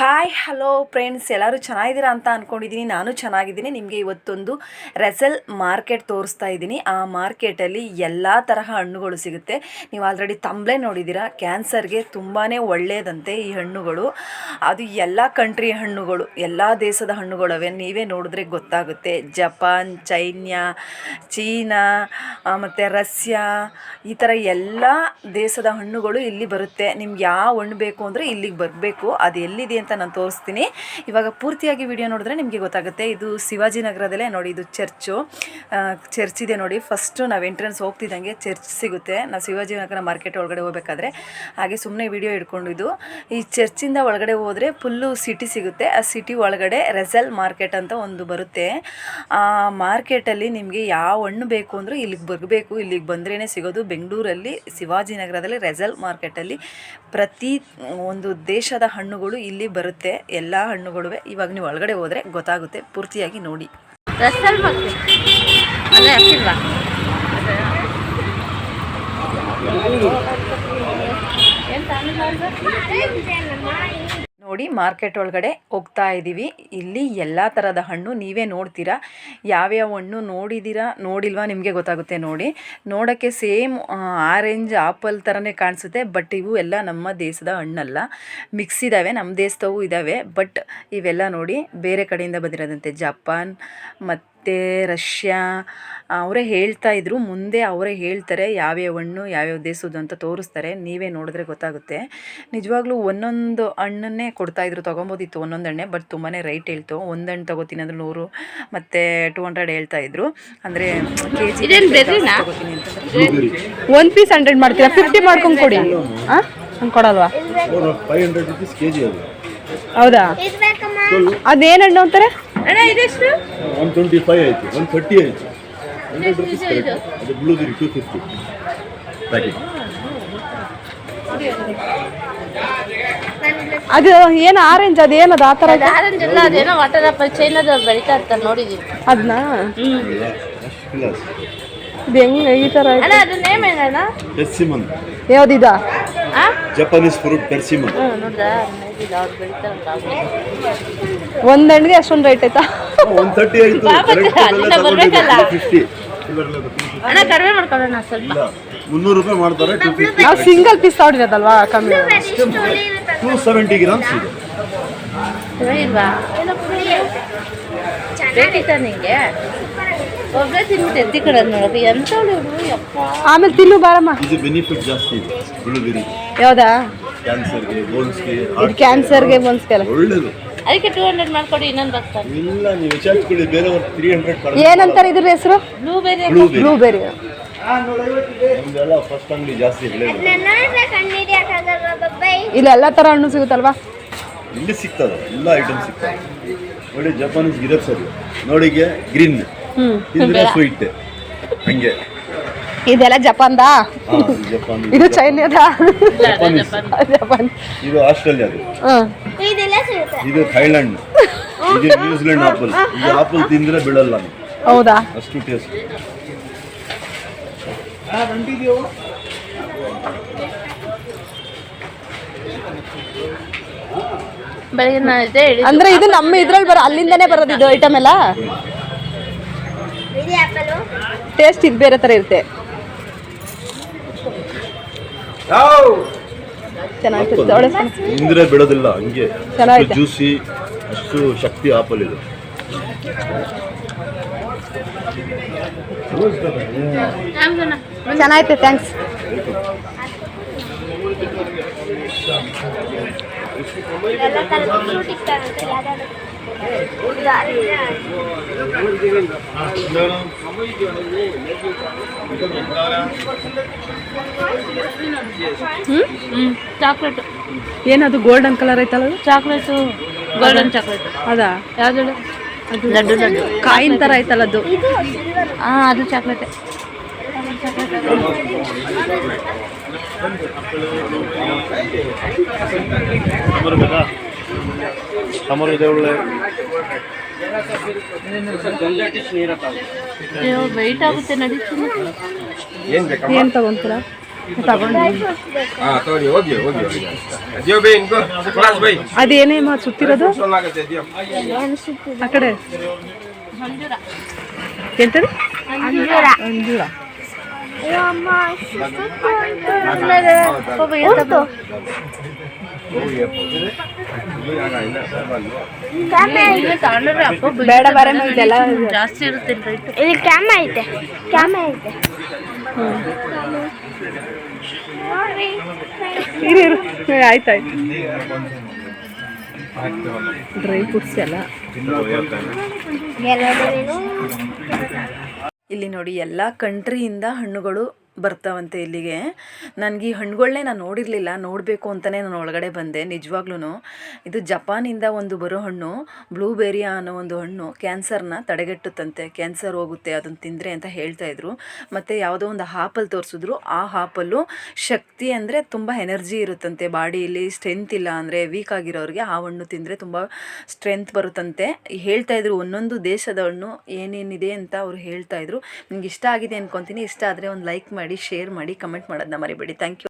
Hi hello friends, ಎಲ್ಲರೂ ಚೆನ್ನಾಗಿದ್ದೀರಾ ಅಂತ ಅಂದ್ಕೊಂಡಿದ್ದೀನಿ. ನಾನು ಚೆನ್ನಾಗಿದ್ದೀನಿ. ನಿಮಗೆ ಇವತ್ತೊಂದು ರೆಸಲ್ ಮಾರ್ಕೆಟ್ ತೋರಿಸ್ತಾ ಇದ್ದೀನಿ. ಆ ಮಾರ್ಕೆಟಲ್ಲಿ ಎಲ್ಲ ತರಹ ಹಣ್ಣುಗಳು ಸಿಗುತ್ತೆ. ನೀವು ಆಲ್ರೆಡಿ ತಂಬ್ಲೆ ನೋಡಿದ್ದೀರಾ. ಕ್ಯಾನ್ಸರ್ಗೆ ತುಂಬಾ ಒಳ್ಳೆಯದಂತೆ ಈ ಹಣ್ಣುಗಳು. ಅದು ಎಲ್ಲ ಕಂಟ್ರಿ ಹಣ್ಣುಗಳು, ಎಲ್ಲ ದೇಶದ ಹಣ್ಣುಗಳವೆ. ನೀವೇ ನೋಡಿದ್ರೆ ಗೊತ್ತಾಗುತ್ತೆ. ಜಪಾನ್, ಚೀನಾ ಮತ್ತು ರಷ್ಯಾ, ಈ ಥರ ಎಲ್ಲ ದೇಶದ ಹಣ್ಣುಗಳು ಇಲ್ಲಿ ಬರುತ್ತೆ. ನಿಮ್ಗೆ ಯಾವ ಹಣ್ಣು ಬೇಕು ಅಂದರೆ ಇಲ್ಲಿಗೆ ಬರಬೇಕು. ಅದು ಎಲ್ಲಿದೆ ಅಂತ ನಾನು ತೋರಿಸ್ತೀನಿ. ಇವಾಗ ಪೂರ್ತಿಯಾಗಿ ವಿಡಿಯೋ ನೋಡಿದ್ರೆ ನಿಮಗೆ ಗೊತ್ತಾಗುತ್ತೆ. ಇದು ಶಿವಾಜಿನಗರದಲ್ಲೇ ನೋಡಿ. ಇದು ಚರ್ಚ್ ಇದೆ ನೋಡಿ. ಫಸ್ಟು ನಾವು ಎಂಟ್ರೆನ್ಸ್ ಹೋಗ್ತಿದ್ದಂಗೆ ಚರ್ಚ್ ಸಿಗುತ್ತೆ. ನಾವು ಶಿವಾಜಿನಗರ ಮಾರ್ಕೆಟ್ ಒಳಗಡೆ ಹೋಗಬೇಕಾದ್ರೆ ಹಾಗೆ ಸುಮ್ಮನೆ ವಿಡಿಯೋ ಹಿಡ್ಕೊಂಡಿದ್ದು. ಈ ಚರ್ಚಿಂದ ಒಳಗಡೆ ಹೋದರೆ ಫುಲ್ಲು ಸಿಟಿ ಸಿಗುತ್ತೆ. ಆ ಸಿಟಿ ಒಳಗಡೆ ರೆಸಲ್ ಮಾರ್ಕೆಟ್ ಅಂತ ಒಂದು ಬರುತ್ತೆ. ಆ ಮಾರ್ಕೆಟಲ್ಲಿ ನಿಮಗೆ ಯಾವ ಹಣ್ಣು ಬೇಕು ಅಂದರೂ ಇಲ್ಲಿಗೆ ಬರಬೇಕು. ಇಲ್ಲಿಗೆ ಬಂದ್ರೇ ಸಿಗೋದು. ಬೆಂಗಳೂರಲ್ಲಿ ಶಿವಾಜಿನಗರದಲ್ಲಿ ರೆಸಲ್ ಮಾರ್ಕೆಟಲ್ಲಿ ಪ್ರತಿ ಒಂದು ದೇಶದ ಹಣ್ಣುಗಳು ಇಲ್ಲಿ ಬರುತ್ತೆ. ಎಲ್ಲ ಹಣ್ಣುಗಳು ಇವಾಗ ನೀವು ಒಳಗಡೆ ಹೋದರೆ ಗೊತ್ತಾಗುತ್ತೆ. ಪೂರ್ತಿಯಾಗಿ ನೋಡಿ. ನೋಡಿ, ಮಾರ್ಕೆಟ್ ಒಳಗಡೆ ಹೋಗ್ತಾ ಇದ್ದೀವಿ. ಇಲ್ಲಿ ಎಲ್ಲ ಥರದ ಹಣ್ಣು ನೀವೇ ನೋಡ್ತೀರಾ. ಯಾವ್ಯಾವ ಹಣ್ಣು ನೋಡಿದ್ದೀರಾ ನೋಡಿಲ್ವಾ ನಿಮಗೆ ಗೊತ್ತಾಗುತ್ತೆ. ನೋಡೋಕ್ಕೆ ಸೇಮ್ ಆರೆಂಜ್ ಆಪಲ್ ಥರನೇ ಕಾಣಿಸುತ್ತೆ. ಬಟ್ ಇವು ಎಲ್ಲ ನಮ್ಮ ದೇಶದ ಹಣ್ಣಲ್ಲ, ಮಿಕ್ಸ್ ಇದ್ದಾವೆ. ನಮ್ಮ ದೇಶದವು ಇದ್ದಾವೆ. ಬಟ್ ಇವೆಲ್ಲ ನೋಡಿ ಬೇರೆ ಕಡೆಯಿಂದ ಬಂದಿರೋದಂತೆ. ಜಪಾನ್ ಮತ್ತು ರಷ್ಯಾ ಅವರೇ ಹೇಳ್ತಾಯಿದ್ರು. ಮುಂದೆ ಅವರೇ ಹೇಳ್ತಾರೆ ಯಾವ್ಯಾವ ಹಣ್ಣು ಯಾವ್ಯಾವ ದೇಶದ್ದು ಅಂತ ತೋರಿಸ್ತಾರೆ. ನೀವೇ ನೋಡಿದ್ರೆ ಗೊತ್ತಾಗುತ್ತೆ. ನಿಜವಾಗ್ಲೂ ಒಂದೊಂದು ಹಣ್ಣನ್ನೇ ಕೊಡ್ತಾಯಿದ್ರು. ತೊಗೊಬೋದಿತ್ತು ಒಂದೊಂದು ಹಣ್ಣೆ. ಬಟ್ ತುಂಬಾ ರೈಟ್ ಹೇಳ್ತು. ಒಂದು ಹಣ್ಣು ತೊಗೋತೀನಿ ಅಂದರೆ 100 ಮತ್ತು 200 ಹೇಳ್ತಾಯಿದ್ರು. ಅಂದರೆ KG ತೊಗೋತೀನಿ ಅಂತಂದರೆ 1 ಪೀಸ್ 100 ಮಾಡ್ತೀರಾ? 50 ಮಾಡ್ಕೊಂಡು ಕೊಡಿ. ಹಂಗೆ ಕೊಡಲ್ವಾ? 500 rupees kg ಅದು. ಹೌದಾ? ಅದೇನು ಹಣ್ಣು ಅಂತಾರೆ? 125 ಆಯಿತು, 130 ಆಯಿತು, 100 rupees ಕರೆಕ್ಟ್. ಅದು ಬ್ಲೂಬೆರಿ 250 ಪ್ಯಾಕೆಟ್. ಅದು ಏನು ಆರೆಂಜ್? ಅದೇನದು ಆ ಥರ? ಆರೆಂಜ್ ಇಲ್ಲ, ಅದೇನೋ ವಾಟರ್ ಆಪಲ್ ಚೈನಾದವ್ರು ಬೆಳೀತಾ ಇರ್ತಾರೆ, ನೋಡಿದೀವಿ ಅದನ್ನ. ಇದು ಹೆಂಗೆ ಈ ಥರ? ಅಣ್ಣ ಅದು ನೇಮ್ ಏನಣ್ಣ? ಪೆರ್ಸಿಮನ್. ಯಾವುದಿದ? Japanese fruit ಪೆರ್ಸಿಮನ್. ನೋಡ್ದಾ ಅವ್ರು ಬೆಳೀತಾರಲ್ಲ. ಒಂದು ಹಣ್ಣಿಗೆ ಅಷ್ಟೊಂದು ರೇಟ್ ಆಯ್ತಾ? 130 ಆಯಿತು. ಅಲ್ಲಿಂದ ಬರ್ಬೇಕಲ್ಲ. 50 ಅಣ್ಣ ಕಡಿಮೆ ಮಾಡ್ಕೊಳ್ಳೋಣ ಸ್ವಲ್ಪ. 300 ರೂಪಾಯಿ ಮಾಡ್ತಾರೆ. 250. ನಾವು ಸಿಂಗಲ್ ಪೀಸ್ ತಗೊಂಡಿರೋದಲ್ವಾ, ಕಮ್ಮಿ. 270 ಗ್ರಾಮ್ಸ್ ಇದೆ. ಇಲ್ವಾ ಬೇಕಿತ್ತ ನಿಂಗೆ? ಒಬ್ಬರೇ ತಿನ್ಬಿಟ್ಟು ಎತ್ತಿ ಕಡೋದು ನೋಡಕ್ಕೆ ಎಂಥವಳು ಯಪ್ಪ. ಆಮೇಲೆ ತಿನ್ನು ಬಾರಮ್ಮ. ಇದು ಬೆನಿಫಿಟ್ ಜಾಸ್ತಿ ಇದೆ ಬ್ಲೂಬೆರಿ. ಯಾವ್ದಾ? ಕ್ಯಾನ್ಸರ್ಗೆ, ಬೋನ್ಸ್ಗೆ, ಇದು ಕ್ಯಾನ್ಸರ್ಗೆ ಬೋನ್ಸ್ಗೆಲ್ಲ ಒಳ್ಳೇದು. ಅದಕ್ಕೆ 200 ಮಾಡ್ಕೊಡಿ, ಇನ್ನೊಂದು ಬರ್ತಾರೆ. ಇಲ್ಲ, ನೀವು ವಿಚಾರಿಸ್ಕೊಳ್ಳಿ. ಬೇರೆಯವ್ರು 300 ಏನಂತಾರೆ ಇದ್ರ ಹೆಸರು? ಬ್ಲೂಬೆರಿ. ಬ್ಲೂಬೆರಿ. ನಮ್ದೆಲ್ಲ ಫಸ್ಟ್ ಅಂಗಡಿ ಜಾಸ್ತಿ ಬೆಳೆಯೋದು. ಇಲ್ಲಿ ಎಲ್ಲ ಥರ ಹಣ್ಣು ಸಿಗುತ್ತಲ್ವಾ? ಇಲ್ಲಿ ಸಿಗ್ತದೆ, ಎಲ್ಲ ಐಟಮ್ ಸಿಗ್ತದೆ. ನೋಡಿ, ಜಪಾನೀಸ್ ಗಿರಪ್ಸ್ ಅದು ನೋಡಿಗೆ ಗ್ರೀನ್, ತಿಂದ್ರೆ ಸ್ವೀಟ್. ಹಂಗೆ ಇದೆಲ್ಲ ಜಪಾನ್ದಾ? ಜಪಾನ್. ಇದು ಚೈನಾದ? ಜಪಾನ್. ಇದು ಆಸ್ಟ್ರೇಲಿಯಾದು. ಇದು ಥೈಲ್ಯಾಂಡ್. ಇದು ನ್ಯೂಜಿಲೆಂಡ್ ಆಪಲ್. ಇದು ಆಪಲ್ ತಿಂದ್ರೆ ಬಿಡಲ್ಲ. ಹೌದಾ? ಅಷ್ಟು ಟೇಸ್ಟ್. ಬೆಳಗ್ಗೆ ಅಂದ್ರೆ ಇದು ನಮ್ಮ ಇದ್ರಲ್ಲಿ ಅಲ್ಲಿಂದನೇ ಬರೋದು ಇದು ಐಟಮ್ ಎಲ್ಲ. ಟೇಸ್ಟ್ ಇದು ಬೇರೆ ಥರ ಇರುತ್ತೆ. ಚೆನ್ನಾಗಿರುತ್ತೆ. ತಿಂದ್ರೆ ಬಿಡೋದಿಲ್ಲ. ಹಂಗೆ ಚೆನ್ನಾಗಿದೆ. ಜ್ಯೂಸಿ, ಅಷ್ಟು ಶಕ್ತಿ ಆಪಲ್ ಇದು. ಚೆನ್ನಾಗೈತೆ. ಥ್ಯಾಂಕ್ಸ್. ಚಾಕ್ಲೇಟ್. ಏನದು ಗೋಲ್ಡನ್ ಕಲರ್ ಐತಲ್ಲ? Chocolate, golden chocolate. ಅದಾ? ಯಾವ್ದು? ಅದು ಲಡ್ಡು ಲಡ್ಡು ಕಾಯಿನ್ ಥರ ಐತಲ್ಲ ಅದು? ಅದು ಚಾಕ್ಲೇಟೆ. ಇದೆ ಒಳ್ಳೆ. ವೆಯ್ಟ್ ಆಗುತ್ತೆ, ನಡೀತೀನಿ. ಏನು ತಗೊಂತೀರಾ? ತಗೊಳ್ಳಿ ಹೋಗಿ ಹೋಗಿ ಅದ್ಯೋ ಬೈ ಇನ್ಕೋ ಕ್ಲಾಸ್ ಬೈ ಅದೇನೇಮ ಸುತ್ತಿರೋದು ಸೊಲ್ಲಾಗತ್ತೆ ಅದ್ಯೋ ಆ ಕಡೆ ಎಂತದು ಅಂಜೂರ ಬೇಡ ಬರ ಇದೆಲ್ಲ ಜಾಸ್ತಿ ಇರುತ್ತೆ ರೇಟ್. ಇಲ್ಲಿ ಕ್ಯಾಮ ಐತೆ ಇರು ಆಯ್ತಾಯ್ತು ಡ್ರೈ ಫ್ರೂಟ್ಸ್ ಎಲ್ಲ ಇಲ್ಲಿ ನೋಡಿ ಎಲ್ಲ ಕಂಟ್ರಿಯಿಂದ ಹಣ್ಣುಗಳು ಬರ್ತಾವಂತೆ ಇಲ್ಲಿಗೆ. ನನಗೆ ಈ ಹಣ್ಣುಗಳನ್ನೇ ನಾನು ನೋಡಿರಲಿಲ್ಲ, ನೋಡಬೇಕು ಅಂತಲೇ ನಾನು ಒಳಗಡೆ ಬಂದೆ. ನಿಜವಾಗ್ಲೂ ಇದು ಜಪಾನಿಂದ ಒಂದು ಬರೋ ಹಣ್ಣು ಬ್ಲೂಬೆರಿಯಾ ಅನ್ನೋ ಒಂದು ಹಣ್ಣು ಕ್ಯಾನ್ಸರ್ನ ತಡೆಗಟ್ಟುತ್ತಂತೆ, ಕ್ಯಾನ್ಸರ್ ಹೋಗುತ್ತೆ ಅದನ್ನು ತಿಂದರೆ ಅಂತ ಹೇಳ್ತಾಯಿದ್ರು. ಮತ್ತು ಯಾವುದೋ ಒಂದು ಹಾಪಲ್ಲಿ ತೋರಿಸಿದ್ರು, ಆ ಹಾಪಲ್ಲು ಶಕ್ತಿ ಅಂದರೆ ತುಂಬ ಎನರ್ಜಿ ಇರುತ್ತಂತೆ ಬಾಡಿಯಲ್ಲಿ. ಸ್ಟ್ರೆಂತ್ ಇಲ್ಲ ಅಂದರೆ ವೀಕ್ ಆಗಿರೋರಿಗೆ ಆ ಹಣ್ಣು ತಿಂದರೆ ತುಂಬ ಸ್ಟ್ರೆಂತ್ ಬರುತ್ತಂತೆ ಹೇಳ್ತಾಯಿದ್ರು. ಒಂದೊಂದು ದೇಶದ ಹಣ್ಣು ಏನೇನಿದೆ ಅಂತ ಅವರು ಹೇಳ್ತಾಯಿದ್ರು. ನಿಮ್ಗೆ ಇಷ್ಟ ಆಗಿದೆ ಅಂದ್ಕೊತೀನಿ. ಇಷ್ಟ ಆದರೆ ಒಂದು ಲೈಕ್ ಮಾಡಿ, ಶೇರ್ ಮಾಡಿ, ಕಮೆಂಟ್ ಮಾಡೋದನ್ನ ಮರಿಬೇಡಿ. Thank you.